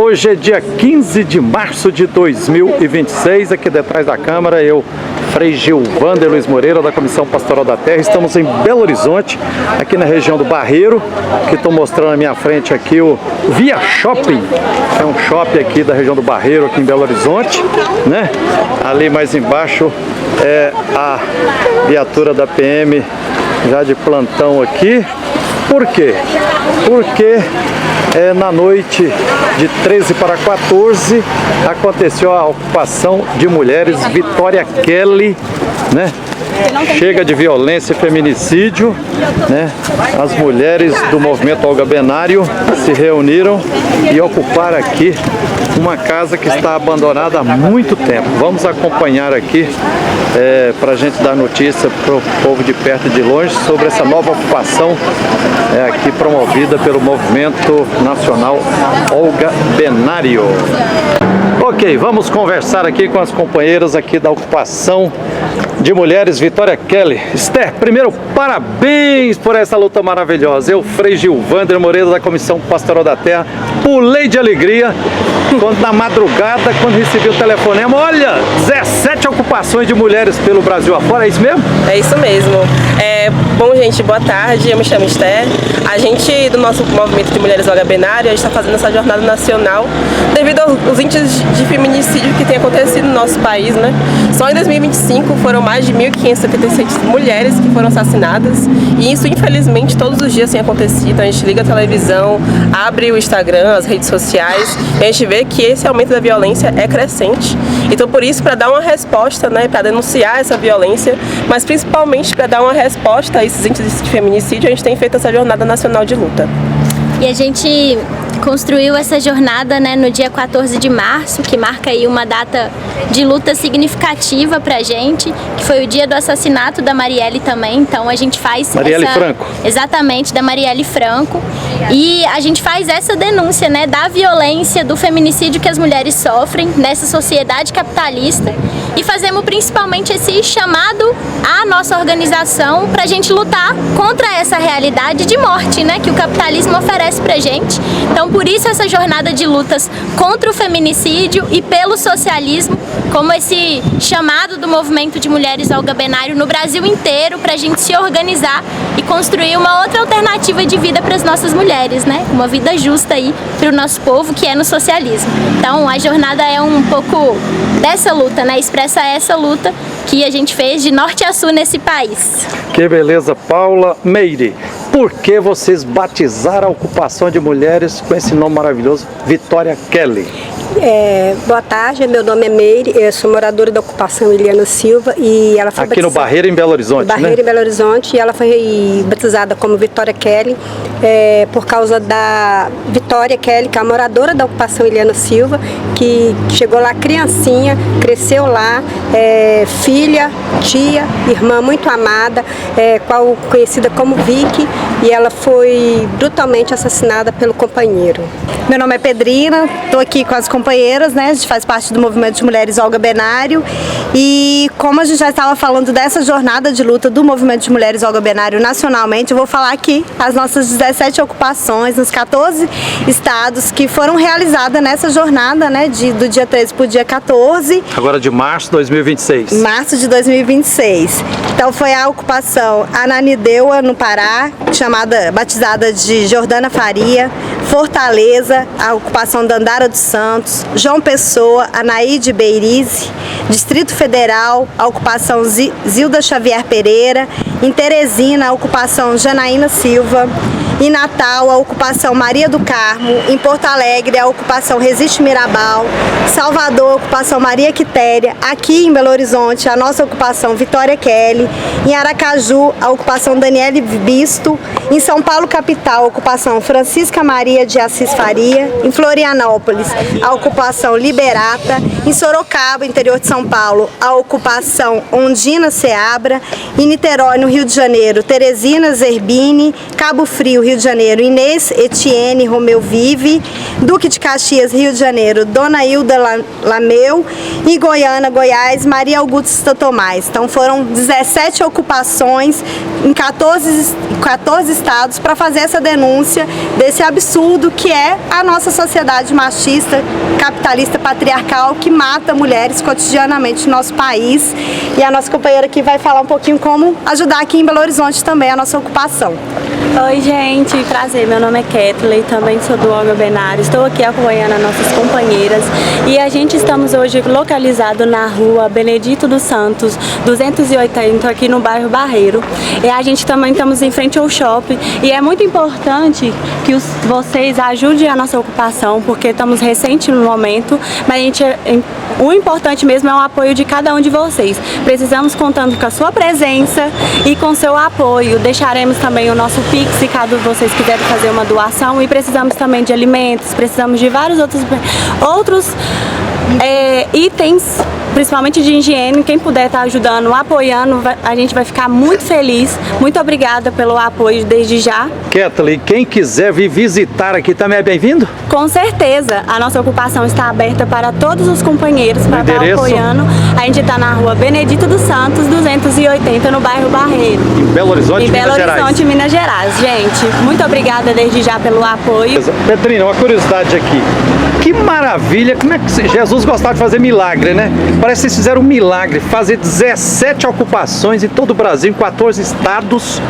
Hoje é dia 15 de março de 2026, aqui detrás da Câmara, eu, Frei Gilvander Luiz Moreira, da Comissão Pastoral da Terra. Estamos em Belo Horizonte, aqui na região do Barreiro, que estou mostrando na minha frente aqui o Via Shopping. É um shopping aqui da região do Barreiro, aqui em Belo Horizonte, né? Ali mais embaixo é a viatura da PM já de plantão aqui. Por quê? Porque na noite de 13 para 14 aconteceu a ocupação de mulheres. Vitória Kelly, né? Chega de violência e feminicídio, né? As mulheres do movimento Olga Benário se reuniram e ocuparam aqui uma casa que está abandonada há muito tempo. Vamos acompanhar aqui para a gente dar notícia para o povo de perto e de longe sobre essa nova ocupação aqui promovida pelo movimento nacional Olga Benário. Ok, vamos conversar aqui com as companheiras aqui da ocupação de mulheres Vitória Kelly. Esther, primeiro, parabéns por essa luta maravilhosa. Eu, Frei Gilvander Moreira, da Comissão Pastoral da Terra, pulei de alegria quando na madrugada, quando recebi o telefonema, olha, 17 ocupações de mulheres pelo Brasil afora, é isso mesmo? É isso mesmo. Bom, gente, boa tarde, eu me chamo Esther. A gente, do nosso movimento de mulheres Olga Benário, a gente está fazendo essa jornada nacional devido aos índices de feminicídio que tem acontecido no nosso país, né? Só em 2025 foram mais de 1.576 mulheres que foram assassinadas, e isso, infelizmente, todos os dias tem acontecido. A gente liga a televisão, abre o Instagram, as redes sociais, e a gente vê que esse aumento da violência é crescente. Então, por isso, para dar uma resposta, né, para denunciar essa violência, mas principalmente para dar uma resposta a esses índices de feminicídio, a gente tem feito essa jornada nacional de luta. E a gente construiu essa jornada, né, no dia 14 de março, que marca aí uma data de luta significativa pra gente, que foi o dia do assassinato da Marielle também. Então a gente faz Marielle Franco. Exatamente, da Marielle Franco. E a gente faz essa denúncia, né, da violência, do feminicídio que as mulheres sofrem nessa sociedade capitalista, e fazemos principalmente esse chamado à nossa organização pra gente lutar contra essa realidade de morte, né, que o capitalismo oferece pra gente. Então, por isso essa jornada de lutas contra o feminicídio e pelo socialismo, como esse chamado do movimento de mulheres Olga Benário no Brasil inteiro, para a gente se organizar e construir uma outra alternativa de vida para as nossas mulheres, né? Uma vida justa aí para o nosso povo, que é no socialismo. Então, a jornada é um pouco dessa luta, né? Expressa essa luta que a gente fez de norte a sul nesse país. Que beleza, Paula Meire. Por que vocês batizaram a ocupação de mulheres com esse nome maravilhoso, Vitória Kelly? Boa tarde, meu nome é Meire, eu sou moradora da ocupação Eliana Silva, e ela foi aqui no Barreiro, em Belo Horizonte, Barreiro, né? em Belo Horizonte, e ela foi batizada como Vitória Kelly por causa da Vitória Kelly, que é a moradora da ocupação Eliana Silva, que chegou lá criancinha, cresceu lá, filha, tia, irmã muito amada, conhecida como Vicky, e ela foi brutalmente assassinada pelo companheiro. Meu nome é Pedrina, estou aqui com as companheiras, né? A gente faz parte do movimento de mulheres Olga Benário, e como a gente já estava falando dessa jornada de luta do movimento de mulheres Olga Benário nacionalmente, eu vou falar aqui as nossas 17 ocupações nos 14 estados que foram realizadas nessa jornada, né? Do dia 13 para o dia 14. Agora de março de 2026. Março de 2026. Então foi a ocupação Ananindeua, no Pará, batizada de Jordana Faria, Fortaleza, a ocupação Dandara dos Santos, João Pessoa, Anaíde Beirize, Distrito Federal, a ocupação Zilda Xavier Pereira, em Teresina, a ocupação Janaína Silva, em Natal, a ocupação Maria do Carmo, em Porto Alegre, a ocupação Resiste Mirabal, Salvador, a ocupação Maria Quitéria, aqui em Belo Horizonte, a nossa ocupação Vitória Kelly, em Aracaju, a ocupação Daniele Bisto, em São Paulo, capital, a ocupação Francisca Maria de Assis Faria, em Florianópolis, a ocupação Liberata, em Sorocaba, interior de São Paulo, a ocupação Ondina Seabra, em Niterói, no Rio de Janeiro, Teresina Zerbini, Cabo Frio, Rio de Janeiro, Inês Etienne Romeu Vive. Duque de Caxias, Rio de Janeiro, Dona Hilda Lameu. E Goiânia, Goiás, Maria Augusta Tomás. Então foram 17 ocupações em 14 estados para fazer essa denúncia desse absurdo que é a nossa sociedade machista, capitalista, patriarcal, que mata mulheres cotidianamente no nosso país. E a nossa companheira aqui vai falar um pouquinho como ajudar aqui em Belo Horizonte também a nossa ocupação. Oi, gente, prazer, meu nome é Kathleen, também sou do Olga Benário, estou aqui acompanhando as nossas companheiras e a gente estamos hoje localizado na rua Benedito dos Santos, 280, aqui no bairro Barreiro. E a gente também estamos em frente ao shopping e é muito importante que vocês ajudem a nossa ocupação, porque estamos recentes no momento, mas o importante mesmo é o apoio de cada um de vocês. Precisamos contando com a sua presença e com seu apoio. Deixaremos também o nosso Pix, caso vocês quiserem fazer uma doação, e precisamos também de alimentos, precisamos de vários outros itens, principalmente de higiene. Quem puder estar ajudando, apoiando, a gente vai ficar muito feliz. Muito obrigada pelo apoio desde já. Kathleen, quem quiser vir visitar aqui também é bem-vindo? Com certeza, a nossa ocupação está aberta para todos os companheiros para estar apoiando. A gente está na rua Benedito dos Santos, 280, no bairro Barreiro. Em Belo Horizonte, em Belo Horizonte, Minas Gerais. Gente, muito obrigada desde já pelo apoio. Pedrinho, uma curiosidade aqui. Que maravilha, como é que Jesus gostava de fazer milagre, né? Parece que vocês fizeram um milagre, fazer 17 ocupações em todo o Brasil, em 14 estados.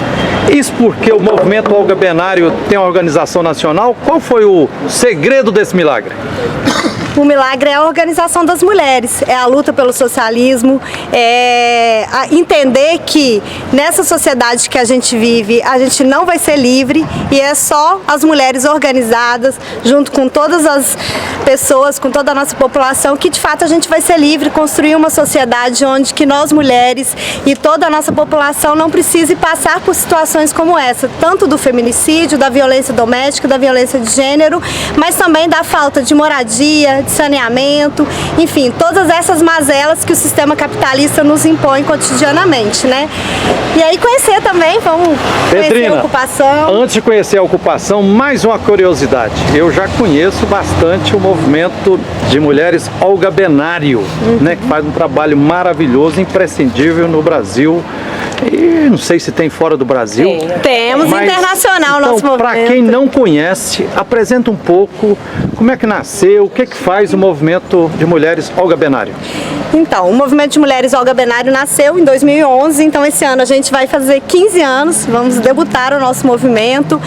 Isso porque o movimento Olga Benário tem uma organização nacional. Qual foi o segredo desse milagre? O milagre é a organização das mulheres, é a luta pelo socialismo, é entender que nessa sociedade que a gente vive, a gente não vai ser livre e é só as mulheres organizadas, junto com todas as pessoas, com toda a nossa população, que de fato a gente vai ser livre, construir uma sociedade onde que nós mulheres e toda a nossa população não precise passar por situações como essa, tanto do feminicídio, da violência doméstica, da violência de gênero, mas também da falta de moradia, de saneamento, enfim, todas essas mazelas que o sistema capitalista nos impõe cotidianamente, né? E aí conhecer também, vamos conhecer a ocupação. Antes de conhecer a ocupação, mais uma curiosidade. Eu já conheço bastante o movimento de mulheres Olga Benário, né, que faz um trabalho maravilhoso, imprescindível no Brasil. E não sei se tem fora do Brasil. Temos internacional então, nosso movimento. Para quem não conhece, apresenta um pouco como é que nasceu, o que faz o movimento de mulheres Olga Benário. Então, o movimento de mulheres Olga Benário nasceu em 2011, então esse ano a gente vai fazer 15 anos, vamos debutar o nosso movimento.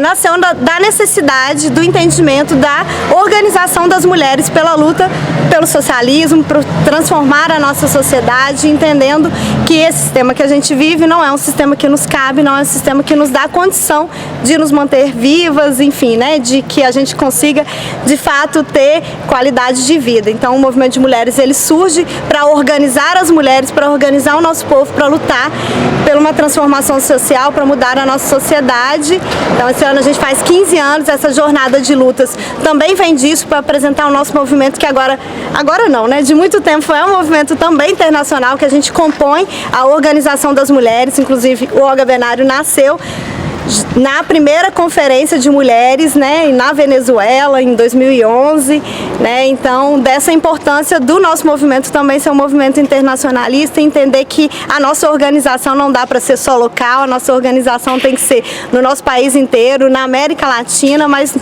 Nasceu da necessidade, do entendimento da organização das mulheres pela luta pelo socialismo, para transformar a nossa sociedade, entendendo que esse sistema que a gente vive não é um sistema que nos cabe, não é um sistema que nos dá a condição de nos manter vivas, enfim, né, de que a gente consiga de fato ter qualidade de vida. Então o movimento de mulheres, ele surge para organizar as mulheres, para organizar o nosso povo, para lutar por uma transformação social, para mudar a nossa sociedade. Então esse ano a gente faz 15 anos, essa jornada de lutas também vem disso, para apresentar o nosso movimento, que agora não, né, de muito tempo é um movimento também internacional, que a gente compõe a organização das mulheres. Inclusive o Olga Benário nasceu na primeira conferência de mulheres, né, na Venezuela, em 2011, né, então dessa importância do nosso movimento também ser um movimento internacionalista, entender que a nossa organização não dá para ser só local, a nossa organização tem que ser no nosso país inteiro, na América Latina, mas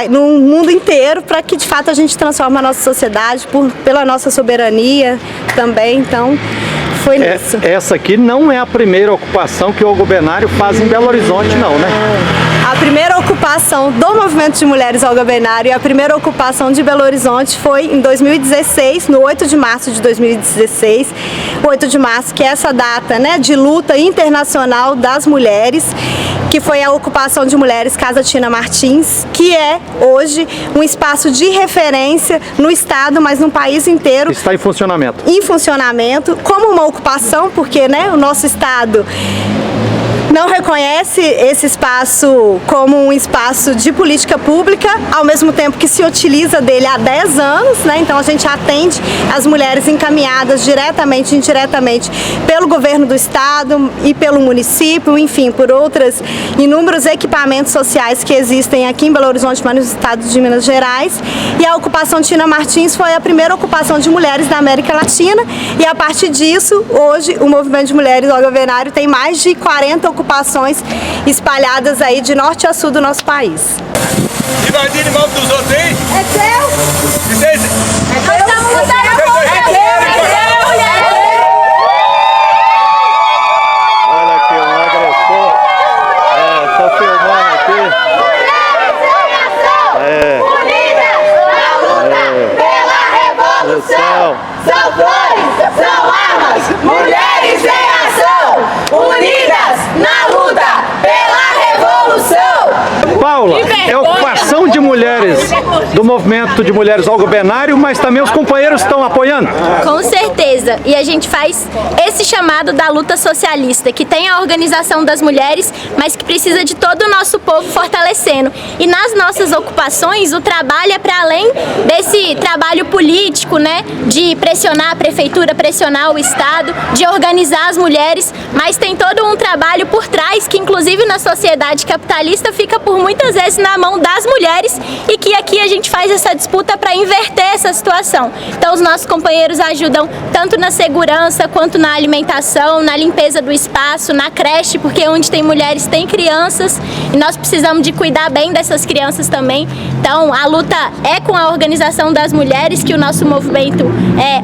no mundo inteiro, para que de fato a gente transforme a nossa sociedade pela nossa soberania também. Então foi nisso. Essa aqui não é a primeira ocupação que o Olga Benário faz em Belo Horizonte, não, né? A primeira ocupação do movimento de mulheres Olga Benário e a primeira ocupação de Belo Horizonte foi em 2016, no 8 de março de 2016. 8 de março, que é essa data, né, de luta internacional das mulheres, que foi a ocupação de mulheres Casa Tina Martins, que é hoje um espaço de referência no estado, mas no país inteiro. Está em funcionamento. Em funcionamento, como uma ocupação, porque, né, o nosso estado não reconhece esse espaço como um espaço de política pública, ao mesmo tempo que se utiliza dele há 10 anos, né? Então a gente atende as mulheres encaminhadas diretamente e indiretamente pelo governo do estado e pelo município, enfim, por outros inúmeros equipamentos sociais que existem aqui em Belo Horizonte, mas nos estados de Minas Gerais. E a ocupação Tina Martins foi a primeira ocupação de mulheres da América Latina, e a partir disso, hoje, o Movimento de Mulheres Olga Benário tem mais de 40 ocupações espalhadas aí de norte a sul do nosso país. Dividir imóvel dos outros, hein? É seu? Vocês... Nós estamos lutando Olha aqui, um agressor. Tô filmando aqui. Revolução. São flores, são armas, mulheres em ação, unidas na luta pela revolução. Paula, é ocupação de mulheres do movimento de mulheres Olga Benário, mas também os companheiros estão apoiando? Com certeza, e a gente faz esse chamado da luta socialista, que tem a organização das mulheres, mas que precisa de todo o nosso povo fortalecendo. E nas nossas ocupações, o trabalho é para além desse trabalho político, né, de pressionar a prefeitura, pressionar o Estado, de organizar as mulheres, mas tem todo um trabalho por trás, que inclusive na sociedade capitalista fica por muitas vezes na mão das mulheres, e que aqui a gente faz essa disputa para inverter essa situação. Então os nossos companheiros ajudam tanto na segurança, quanto na alimentação, na limpeza do espaço, na creche, porque onde tem mulheres tem crianças, e nós precisamos de cuidar bem dessas crianças também. Então a luta é com a organização das mulheres, que o nosso movimento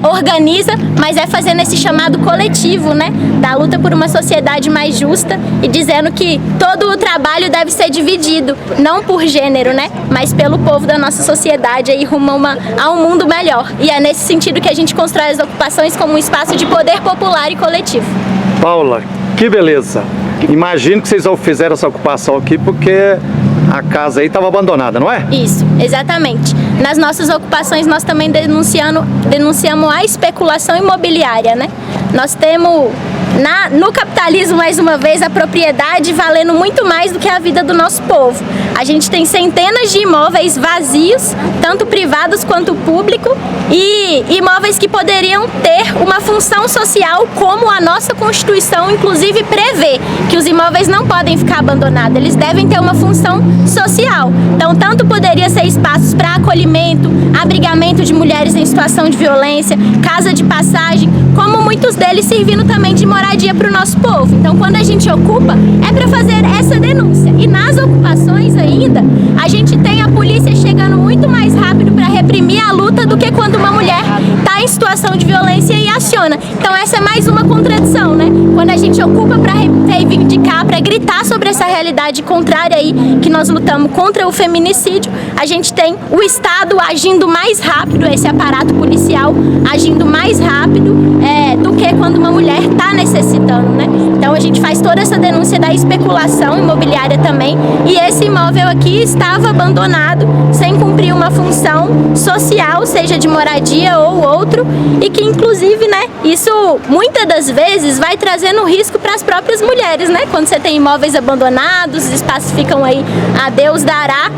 organiza, mas é fazendo esse chamado coletivo, né, da luta por uma sociedade mais justa, e dizendo que todo o trabalho deve ser dividido, não por gênero, né, mas pelo povo da nossa sociedade, aí rumo a um mundo melhor. E é nesse sentido que a gente constrói as ocupações como um espaço de poder popular e coletivo. Paula, que beleza! Imagino que vocês fizeram essa ocupação aqui porque a casa aí estava abandonada, não é? Isso, exatamente. Nas nossas ocupações nós também denunciamos a especulação imobiliária, né? Nós temos no capitalismo, mais uma vez, a propriedade valendo muito mais do que a vida do nosso povo. A gente tem centenas de imóveis vazios, tanto privados quanto públicos, e imóveis que poderiam ter uma função social, como a nossa Constituição, inclusive, prevê, que os imóveis não podem ficar abandonados, eles devem ter uma função social. Então, tanto poderia ser espaços para acolhimento, abrigamento de mulheres em situação de violência, casa de passagem, como muitos deles servindo também de moradia para o nosso povo. Então, quando a gente ocupa, é para fazer essa denúncia. E nas ocupações ainda, a gente tem a polícia chegando muito mais rápido para reprimir a luta do que quando uma mulher está em situação de violência e aciona. Então, essa é mais uma contradição, né? Quando a gente ocupa para reivindicar, para gritar sobre essa realidade contrária aí, que nós lutamos contra o feminicídio, a gente tem o Estado agindo mais rápido, esse aparato policial agindo mais rápido do que quando uma mulher está necessitando, né? Então a gente faz toda essa denúncia da especulação imobiliária também, e esse imóvel aqui estava abandonado, sem cumprir uma função social, seja de moradia ou outro, e que inclusive, né, isso muitas das vezes vai trazendo risco para as próprias mulheres, né? Quando você tem imóveis abandonados, os espaços ficam aí a Deus dará,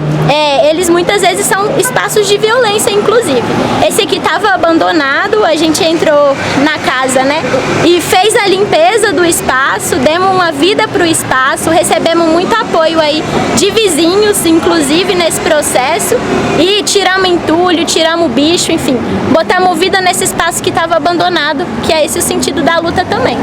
eles muitas vezes são espaços de violência, inclusive. Esse aqui estava abandonado, a gente entrou na casa, né, e fez a limpeza do espaço, demos uma vida para o espaço, recebemos muito apoio aí de vizinhos, inclusive nesse processo, e tiramos entulho, tiramos bicho, enfim, botamos vida nesse espaço que estava abandonado, que é esse o sentido da luta também.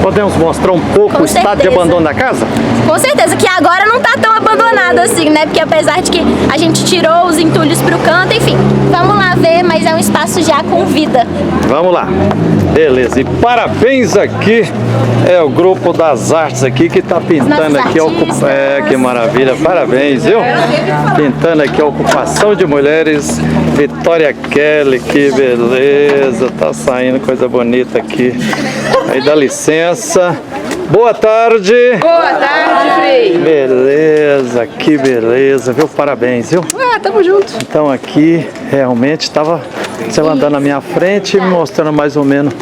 Podemos mostrar um pouco o estado de abandono da casa? Com certeza, que agora não está tão abandonado assim, né, porque apesar de que a gente tirou os entulhos para o canto, enfim, vamos lá ver, mas é um espaço já com vida. Vamos lá. Beleza, e parabéns aqui, o grupo das artes aqui que está pintando aqui a que maravilha, parabéns, viu? Pintando aqui a ocupação de mulheres, Vitória Kelly, que beleza, tá saindo coisa bonita aqui. Aí dá licença. Boa tarde. Boa tarde, Frei. Beleza, que beleza, viu? Parabéns, viu? Tamo junto. Então aqui realmente estava você andando na minha frente e me mostrando mais ou menos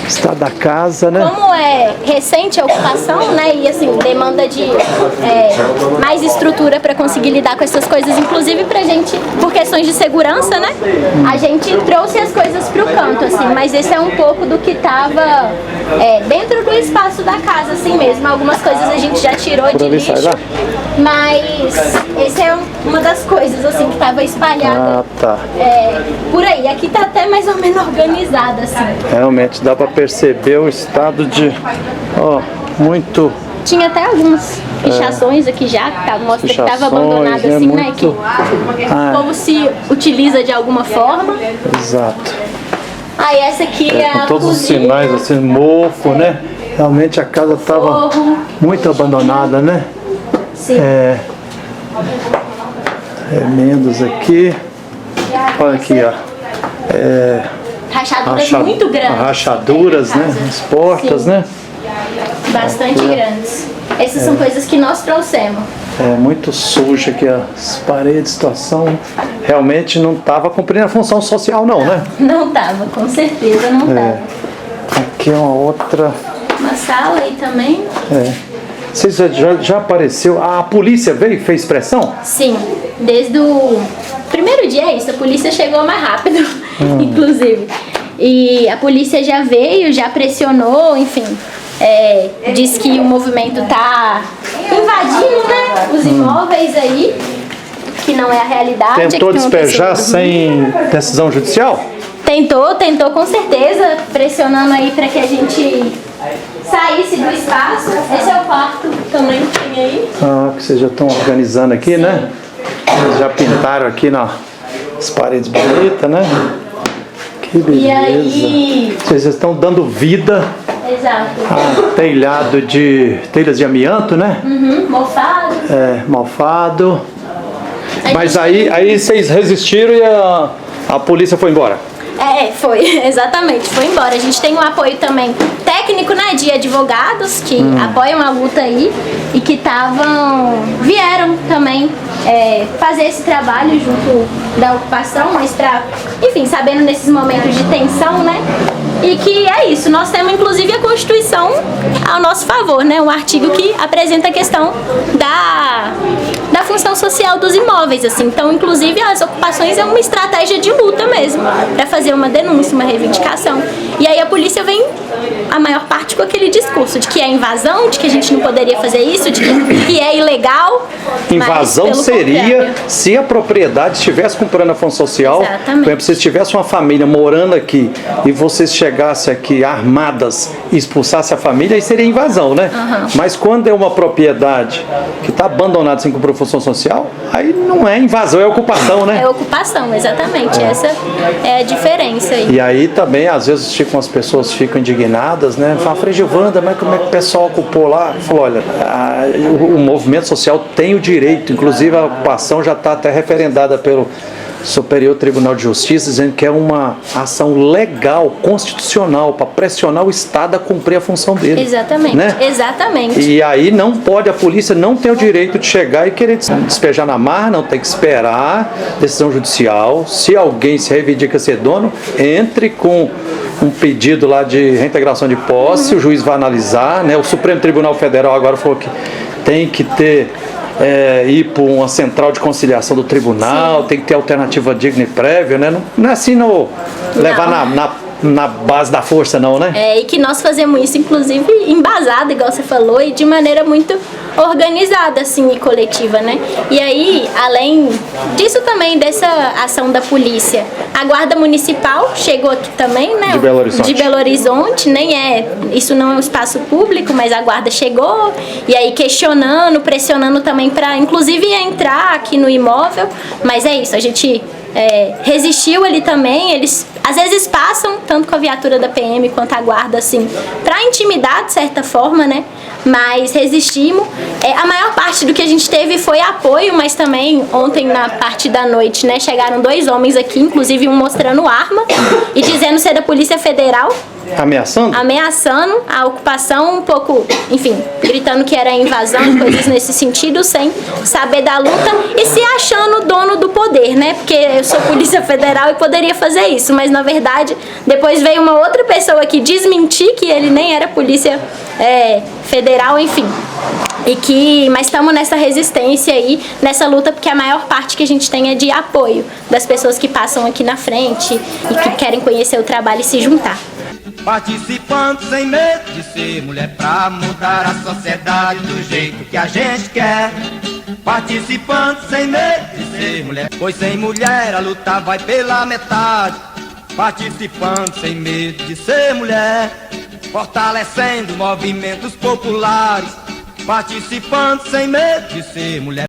Estado da casa, né? Como é recente a ocupação, né, e assim, demanda de mais estrutura para conseguir lidar com essas coisas, inclusive pra gente, por questões de segurança, né, a gente trouxe as coisas pro canto, assim, mas esse é um pouco do que tava dentro do espaço da casa, assim mesmo. Algumas coisas a gente já tirou de lixo, mas esse é uma das coisas, assim, que tava espalhada por aí. Aqui tá até mais ou menos organizada, assim. Realmente dá para perceber o estado de, muito... Tinha até algumas pichações aqui já, que mostra que estava abandonado assim, muito... né? Que o povo se utiliza de alguma forma. Exato. Aí essa aqui é a com todos cozinha. os sinais, assim, mofo, né? Realmente a casa estava muito abandonada, né? Sim. Remendos aqui. Olha aqui, ó. Rachaduras muito grandes. Rachaduras, né? As portas, Sim. né? Bastante grandes. Essas são coisas que nós trouxemos. Muito suja aqui as paredes, situação. Realmente não estava cumprindo a função social, não, né? Não tava, com certeza não tava. Aqui é uma outra. Uma sala aí também. Vocês já apareceu? A polícia veio e fez pressão? Sim, desde o primeiro dia a polícia chegou mais rápido, inclusive. E a polícia já veio, já pressionou, enfim. Diz que o movimento tá invadindo, né, os imóveis aí, que não é a realidade. Tentou despejar sem decisão judicial? Tentou com certeza, pressionando aí para que a gente saísse do espaço. Esse é o quarto também que tem aí. Que vocês já estão organizando aqui, né? Eles já pintaram aqui nas paredes bonitas, né? Que beleza. E aí... Vocês estão dando vida. Exato. Telhas de amianto, né? Mofado. Mofado. Mas aí vocês resistiram e a polícia foi embora? Foi, exatamente, foi embora. A gente tem um apoio também técnico, né, de advogados que apoiam a luta aí e que vieram também fazer esse trabalho junto da ocupação, mas enfim, sabendo nesses momentos de tensão, né, e que é isso. Nós temos inclusive a Constituição ao nosso favor, né, um artigo que apresenta a questão da função social dos imóveis, assim. Então, inclusive, as ocupações é uma estratégia de luta mesmo, para fazer uma denúncia, uma reivindicação. E aí a polícia vem, a maior parte, com aquele discurso de que é invasão, de que a gente não poderia fazer isso, de que é ilegal. Invasão seria se a propriedade estivesse cumprindo a função social. Exatamente. Por exemplo, se tivesse uma família morando aqui e vocês chegassem aqui armadas e expulsassem a família, aí seria invasão, né? Mas quando é uma propriedade que está abandonada sem cumprir a função social, aí não é invasão, é ocupação, né? É ocupação, exatamente. Essa é a diferença aí. E aí também, às vezes, as pessoas ficam indignadas, né? Fala, Frei Gilvanda, mas como é que o pessoal ocupou lá? Falou, olha, o movimento social tem o direito, inclusive a ocupação já está até referendada pelo Superior Tribunal de Justiça, dizendo que é uma ação legal, constitucional, para pressionar o Estado a cumprir a função dele. Exatamente, né? Exatamente. E aí não pode, a polícia não tem o direito de chegar e querer despejar na mar, não, tem que esperar decisão judicial. Se alguém se reivindica ser dono, entre com um pedido lá de reintegração de posse, o juiz vai analisar, né? O Supremo Tribunal Federal agora falou que tem que ter ir para uma central de conciliação do tribunal, tem que ter alternativa digna e prévia, né? Não é assim levar na base da força, não, né? E que nós fazemos isso, inclusive, embasado, igual você falou, e de maneira muito organizada, assim, e coletiva, né? E aí, além disso também, dessa ação da polícia, a Guarda Municipal chegou aqui também, né? De Belo Horizonte, isso não é um espaço público, mas a Guarda chegou, e aí questionando, pressionando também para, inclusive, entrar aqui no imóvel, mas é isso, a gente resistiu ali também. Eles às vezes passam, tanto com a viatura da PM quanto a guarda, assim, pra intimidar de certa forma, né? Mas resistimos. A maior parte do que a gente teve foi apoio, mas também ontem na parte da noite, né? Chegaram 2 homens aqui, inclusive um mostrando arma e dizendo ser da Polícia Federal. Ameaçando? Ameaçando a ocupação, um pouco, enfim, gritando que era invasão e coisas nesse sentido, sem saber da luta e se achando dono do poder. poder, né? Porque eu sou Polícia Federal e poderia fazer isso, mas na verdade depois veio uma outra pessoa aqui desmentir que ele nem era Polícia Federal, enfim. Mas estamos nessa resistência aí, nessa luta, porque a maior parte que a gente tem é de apoio das pessoas que passam aqui na frente e que querem conhecer o trabalho e se juntar. Participando sem medo de ser mulher pra mudar a sociedade do jeito que a gente quer. Participando sem medo de ser mulher, pois sem mulher a luta vai pela metade. Participando sem medo de ser mulher, fortalecendo movimentos populares. Participando sem medo de ser mulher.